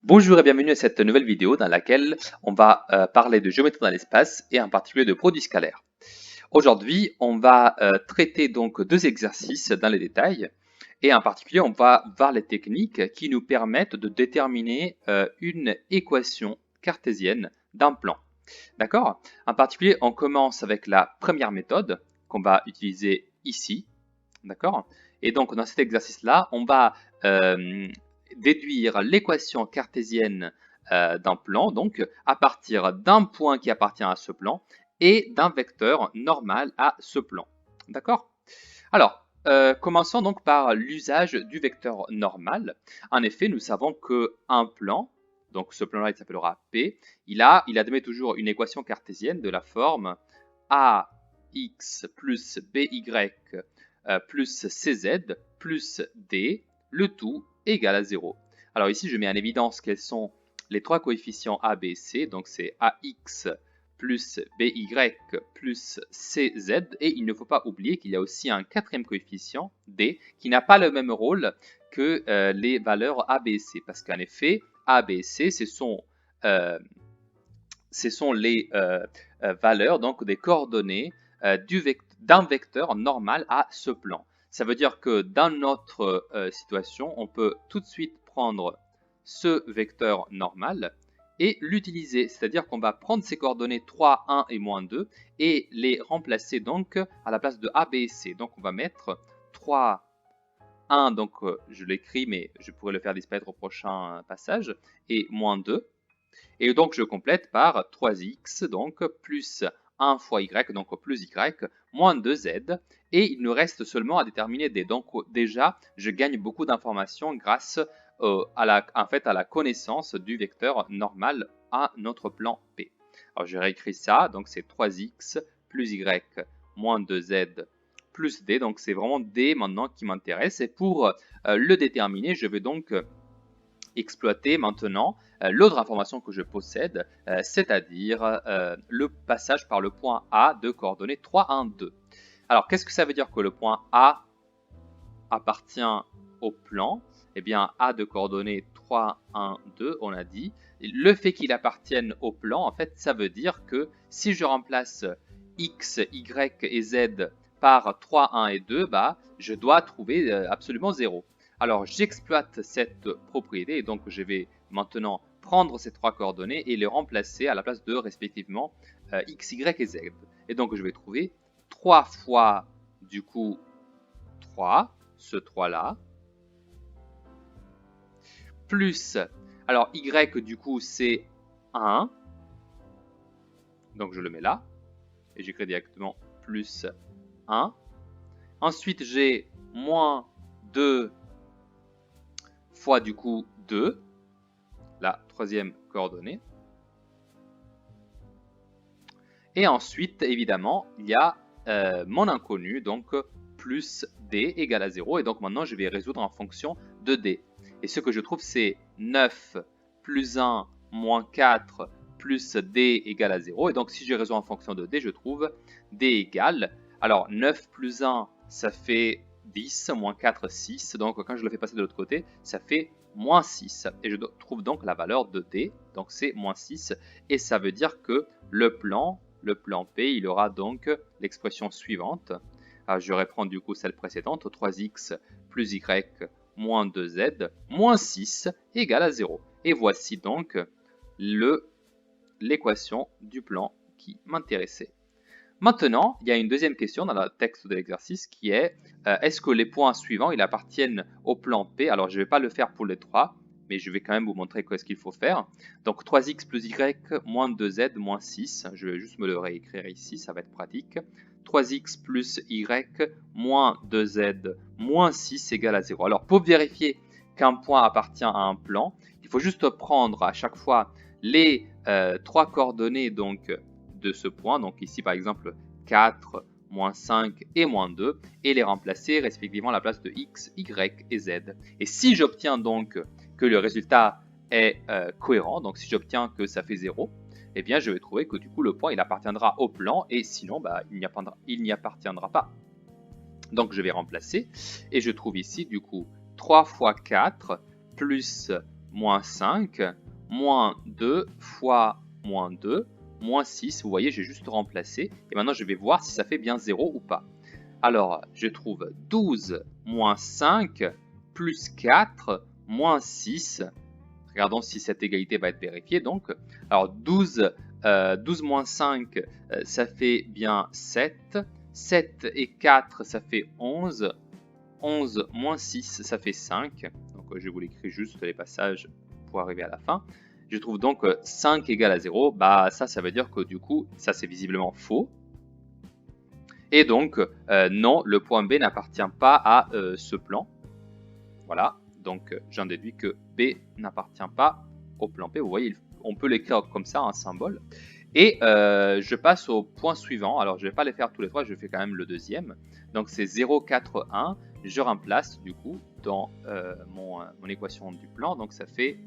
Bonjour et bienvenue à cette nouvelle vidéo dans laquelle on va parler de géométrie dans l'espace et en particulier de produits scalaires. Aujourd'hui, on va traiter donc deux exercices dans les détails et en particulier, on va voir les techniques qui nous permettent de déterminer une équation cartésienne d'un plan. D'accord? En particulier, on commence avec la première méthode qu'on va utiliser ici. D'accord? Et donc, dans cet exercice-là, on va déduire l'équation cartésienne d'un plan, donc à partir d'un point qui appartient à ce plan et d'un vecteur normal à ce plan. D'accord? Alors, commençons donc par l'usage du vecteur normal. En effet, nous savons qu'un plan, donc ce plan-là il s'appellera P, il admet toujours une équation cartésienne de la forme AX plus BY plus CZ plus D, le tout égal à 0. Alors ici, je mets en évidence quels sont les trois coefficients A, B, C. Donc c'est AX plus BY plus CZ. Et il ne faut pas oublier qu'il y a aussi un quatrième coefficient, D, qui n'a pas le même rôle que les valeurs A, B et C. Parce qu'en effet, A, B et C, ce sont les valeurs, donc des coordonnées d'un vecteur normal à ce plan. Ça veut dire que dans notre situation, on peut tout de suite prendre ce vecteur normal et l'utiliser. C'est-à-dire qu'on va prendre ces coordonnées 3, 1 et moins 2 et les remplacer donc à la place de A, B et C. Donc on va mettre 3, 1, donc je l'écris mais je pourrais le faire disparaître au prochain passage, et moins 2. Et donc, je complète par 3x, donc plus 1 fois y, donc plus y, moins 2z. Et il nous reste seulement à déterminer d. Donc, déjà, je gagne beaucoup d'informations grâce à la connaissance du vecteur normal à notre plan P. Alors, je réécris ça. Donc, c'est 3x plus y moins 2z plus d. Donc, c'est vraiment d maintenant qui m'intéresse. Et pour le déterminer, je vais donc exploiter maintenant l'autre information que je possède, c'est-à-dire le passage par le point A de coordonnées 3, 1, 2. Alors, qu'est-ce que ça veut dire que le point A appartient au plan? Eh bien, A de coordonnées 3, 1, 2, on a dit. Le fait qu'il appartienne au plan, en fait, ça veut dire que si je remplace X, Y et Z par 3, 1 et 2, bah, je dois trouver absolument 0. Alors, j'exploite cette propriété et donc je vais maintenant prendre ces trois coordonnées et les remplacer à la place de respectivement X, Y et Z. Et donc, je vais trouver 3 fois du coup 3, ce 3-là, plus, alors Y du coup c'est 1, donc je le mets là, et j'écris directement plus 1. Ensuite j'ai moins 2 fois du coup 2, la troisième coordonnée. Et ensuite, évidemment, il y a mon inconnu, donc plus d égale à 0. Et donc maintenant, je vais résoudre en fonction de d. Et ce que je trouve, c'est 9 plus 1 moins 4 plus d égale à 0. Et donc, si je résous en fonction de d, je trouve d égale. Alors, 9 plus 1, ça fait 10, moins 4, 6. Donc, quand je le fais passer de l'autre côté, ça fait moins 6. Et je trouve donc la valeur de d. Donc, c'est moins 6. Et ça veut dire que le plan P, il aura donc l'expression suivante. Alors, je reprends du coup celle précédente, 3x plus y moins 2z moins 6 égale à 0. Et voici donc l'équation du plan qui m'intéressait. Maintenant, il y a une deuxième question dans le texte de l'exercice qui est est-ce que les points suivants ils appartiennent au plan P? Alors, je ne vais pas le faire pour les trois, mais je vais quand même vous montrer ce qu'il faut faire. Donc 3x plus y moins 2z moins 6, je vais juste me le réécrire ici, ça va être pratique. 3x plus y moins 2z moins 6 égale à 0. Alors pour vérifier qu'un point appartient à un plan, il faut juste prendre à chaque fois les trois coordonnées donc, de ce point, donc ici par exemple 4, moins 5 et moins 2, et les remplacer respectivement à la place de x, y et z. Et si j'obtiens donc que le résultat est cohérent, donc si j'obtiens que ça fait 0, eh bien je vais trouver que du coup le point il appartiendra au plan, et sinon bah, il n'y appartiendra pas. Donc je vais remplacer, et je trouve ici du coup 3 fois 4 plus moins 5, moins 2 fois moins 2, moins 6. Vous voyez, j'ai juste remplacé. Et maintenant, je vais voir si ça fait bien 0 ou pas. Alors, je trouve 12 moins 5 plus 4 moins 6. Regardons si cette égalité va être vérifiée. Donc, alors 12 moins 5, ça fait bien 7. 7 et 4, ça fait 11. 11 moins 6, ça fait 5. Donc, je vous l'écris juste les passages pour arriver à la fin. Je trouve donc 5 égale à 0. Bah, ça veut dire que du coup, ça c'est visiblement faux. Et donc, non, le point B n'appartient pas à ce plan. Voilà, donc j'en déduis que B n'appartient pas au plan P. Vous voyez, on peut l'écrire comme ça, un symbole. Et je passe au point suivant. Alors, je ne vais pas les faire tous les trois, je fais quand même le deuxième. Donc, c'est 0, 4, 1. Je remplace, du coup, dans mon équation du plan. Donc, ça fait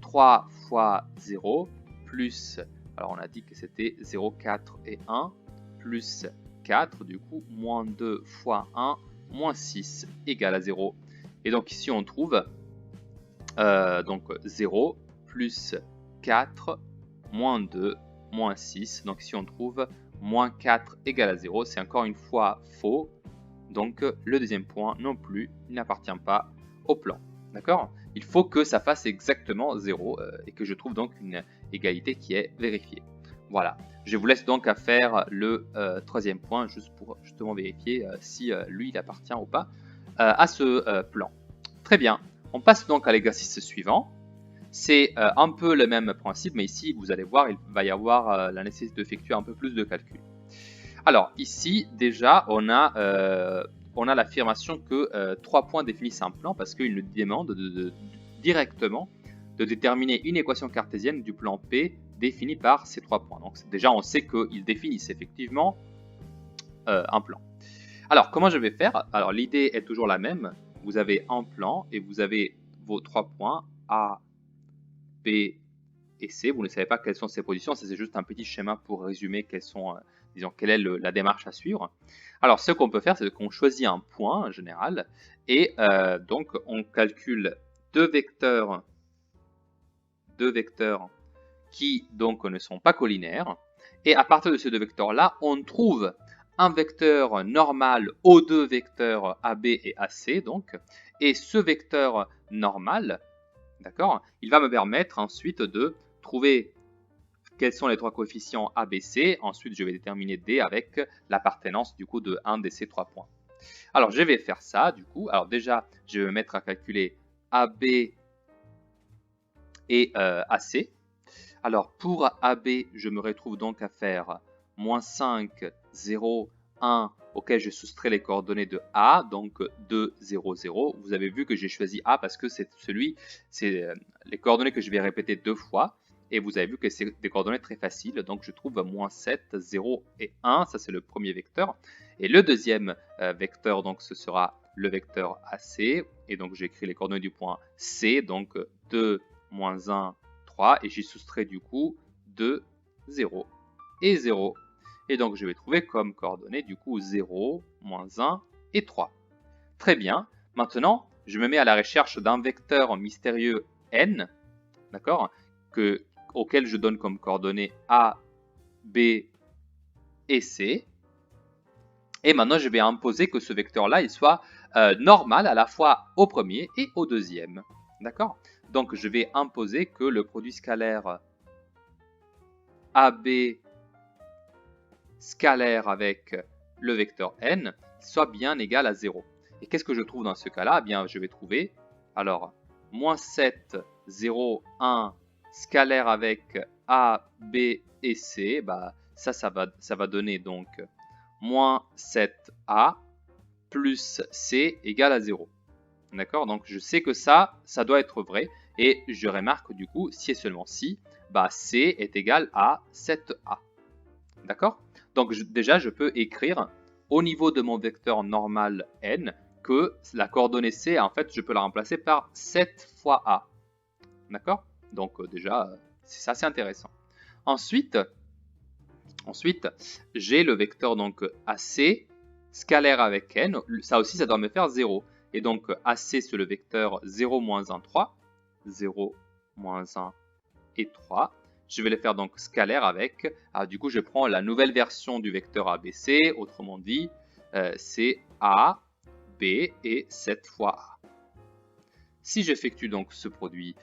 3 fois 0 plus... Alors, on a dit que c'était 0, 4 et 1 plus 4. Du coup, moins 2 fois 1, moins 6 égale à 0. Et donc, ici, on trouve donc 0 plus 4 moins 2 moins 6. Donc ici on trouve moins 4 égale à 0. C'est encore une fois faux. Donc le deuxième point non plus, il n'appartient pas au plan. D'accord? Il faut que ça fasse exactement 0 et que je trouve donc une égalité qui est vérifiée. Voilà. Je vous laisse donc à faire le troisième point juste pour justement vérifier si lui il appartient ou pas à ce plan. Très bien. On passe donc à l'exercice suivant. C'est un peu le même principe, mais ici, vous allez voir, il va y avoir la nécessité d'effectuer un peu plus de calcul. Alors, ici, déjà, on a l'affirmation que 3 points définissent un plan parce qu'il nous demande directement de déterminer une équation cartésienne du plan P définie par ces 3 points. Donc, déjà, on sait qu'ils définissent effectivement un plan. Alors, comment je vais faire? Alors, l'idée est toujours la même. Vous avez un plan et vous avez vos 3 points A, B et C. Vous ne savez pas quelles sont ces positions, c'est juste un petit schéma pour résumer quelle est la démarche à suivre. Alors, ce qu'on peut faire, c'est qu'on choisit un point en général et donc on calcule deux vecteurs qui donc ne sont pas collinaires. Et à partir de ces deux vecteurs-là, on trouve un vecteur normal aux deux vecteurs AB et AC. Donc, et ce vecteur normal, d'accord, il va me permettre ensuite de trouver quels sont les trois coefficients ABC. Ensuite, je vais déterminer D avec l'appartenance du coup de un de ces 3 points. Alors, je vais faire ça du coup. Alors déjà, je vais me mettre à calculer AB et AC. Alors, pour AB, je me retrouve donc à faire moins 5, 0, 1, auquel je soustrais les coordonnées de A, donc 2, 0, 0. Vous avez vu que j'ai choisi A parce que c'est les coordonnées que je vais répéter 2 fois. Et vous avez vu que c'est des coordonnées très faciles. Donc, je trouve moins 7, 0 et 1. Ça, c'est le premier vecteur. Et le deuxième vecteur, donc, ce sera le vecteur AC. Et donc, j'écris les coordonnées du point C. Donc, 2, moins 1, 3. Et j'y soustrais du coup 2, 0 et 0. Et donc, je vais trouver comme coordonnées du coup 0, moins 1 et 3. Très bien. Maintenant, je me mets à la recherche d'un vecteur mystérieux n, d'accord, auquel je donne comme coordonnées A, B et C. Et maintenant, je vais imposer que ce vecteur-là, il soit normal à la fois au premier et au deuxième. D'accord? Donc, je vais imposer que le produit scalaire AB scalaire avec le vecteur n soit bien égal à 0. Et qu'est-ce que je trouve dans ce cas-là? Eh bien, je vais trouver, alors, moins 7, 0, 1, scalaire avec A, B et C, bah, ça va donner donc moins 7A plus C égale à 0. D'accord? Donc, je sais que ça doit être vrai. Et je remarque du coup, si et seulement si, bah, C est égal à 7A. D'accord? Donc, déjà, je peux écrire au niveau de mon vecteur normal n que la coordonnée C, en fait, je peux la remplacer par 7 fois A. D'accord? Donc, déjà, c'est assez intéressant. Ensuite, j'ai le vecteur donc AC scalaire avec n. Ça aussi, ça doit me faire 0. Et donc, AC, c'est le vecteur 0, moins 1, 3. 0, moins 1 et 3. Je vais les faire donc scalaire avec, du coup je prends la nouvelle version du vecteur ABC, autrement dit, c'est A, B et 7 fois A. Si j'effectue donc ce produit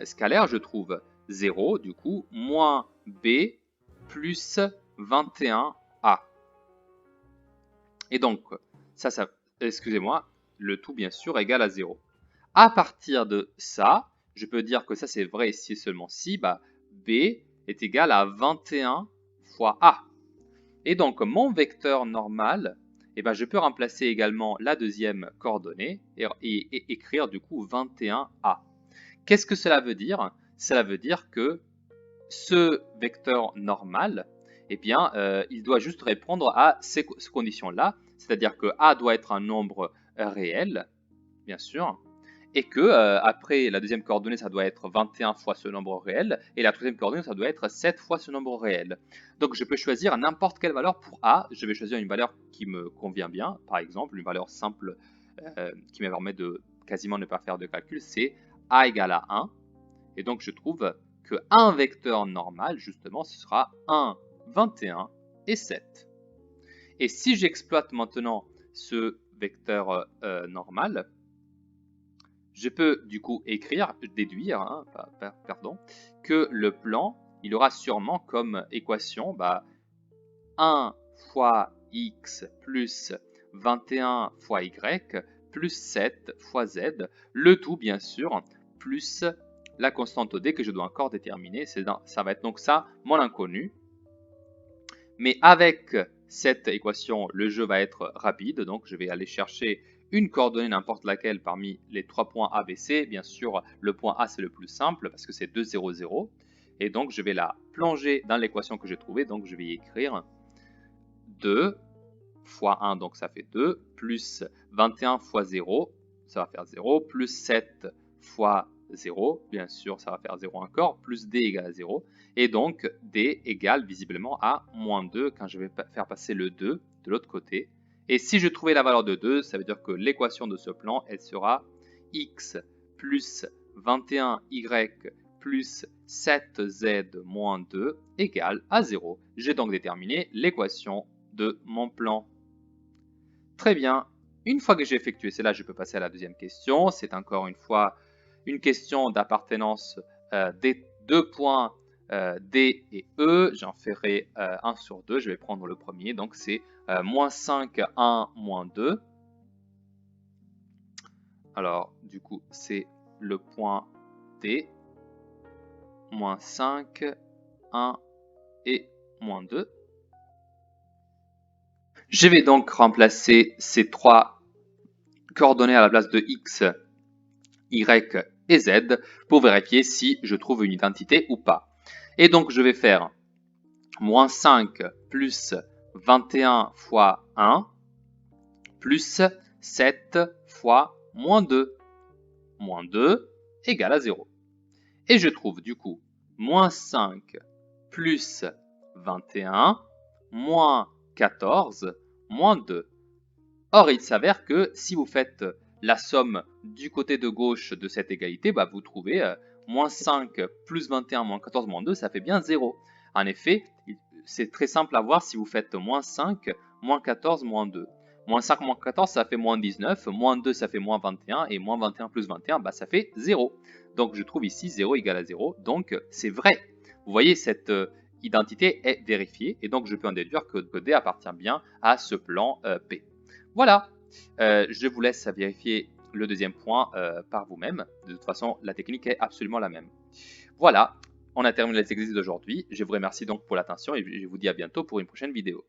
scalaire, je trouve 0, du coup, moins B plus 21A. Et donc, excusez-moi, le tout bien sûr égale à 0. À partir de ça, je peux dire que ça c'est vrai si et seulement si, B est égal à 21 fois A. Et donc, mon vecteur normal, je peux remplacer également la deuxième coordonnée et écrire du coup 21A. Qu'est-ce que cela veut dire? Cela veut dire que ce vecteur normal, il doit juste répondre à ces conditions-là, c'est-à-dire que A doit être un nombre réel, bien sûr, et que après la deuxième coordonnée, ça doit être 21 fois ce nombre réel, et la troisième coordonnée, ça doit être 7 fois ce nombre réel. Donc je peux choisir n'importe quelle valeur pour A. Je vais choisir une valeur qui me convient bien, par exemple, une valeur simple qui me permet de quasiment ne pas faire de calcul, c'est A égale à 1. Et donc je trouve que un vecteur normal, justement, ce sera 1, 21 et 7. Et si j'exploite maintenant ce vecteur normal, je peux du coup déduire, que le plan, il aura sûrement comme équation 1 fois x plus 21 fois y plus 7 fois z, le tout bien sûr, plus la constante d que je dois encore déterminer. Ça va être donc ça, mon inconnu. Mais avec cette équation, le jeu va être rapide, donc je vais aller chercher une coordonnée n'importe laquelle parmi les 3 points A, B, C. Bien sûr, le point A c'est le plus simple parce que c'est 2, 0, 0. Et donc je vais la plonger dans l'équation que j'ai trouvée, donc je vais y écrire 2 fois 1, donc ça fait 2, plus 21 fois 0, ça va faire 0, plus 7 fois 0, bien sûr ça va faire 0 encore, plus d égale à 0, et donc d égale visiblement à moins 2 quand je vais faire passer le 2 de l'autre côté. Et si je trouvais la valeur de 2, ça veut dire que l'équation de ce plan, elle sera x plus 21y plus 7z moins 2 égale à 0. J'ai donc déterminé l'équation de mon plan. Très bien. Une fois que j'ai effectué cela, je peux passer à la deuxième question. C'est encore une fois une question d'appartenance des deux points D et E. J'en ferai 1 sur 2. Je vais prendre le premier. Donc c'est moins 5, 1, moins 2. Alors, du coup, c'est le point D. Moins 5, 1 et moins 2. Je vais donc remplacer ces trois coordonnées à la place de x, y et z pour vérifier si je trouve une identité ou pas. Et donc je vais faire moins 5 plus 21 fois 1 plus 7 fois moins 2. Moins 2 égale à 0. Et je trouve du coup moins 5 plus 21 moins 14 moins 2. Or, il s'avère que si vous faites la somme du côté de gauche de cette égalité, vous trouvez moins 5 plus 21 moins 14 moins 2, ça fait bien 0. En effet, c'est très simple à voir si vous faites moins 5 moins 14 moins 2. Moins 5 moins 14, ça fait moins 19, moins 2, ça fait moins 21, et moins 21 plus 21, ça fait 0. Donc je trouve ici 0 égale à 0, donc c'est vrai. Vous voyez, cette identité est vérifiée, et donc je peux en déduire que D appartient bien à ce plan P. Voilà, je vous laisse vérifier le deuxième point par vous-même. De toute façon, la technique est absolument la même. Voilà, on a terminé les exercices d'aujourd'hui. Je vous remercie donc pour l'attention et je vous dis à bientôt pour une prochaine vidéo.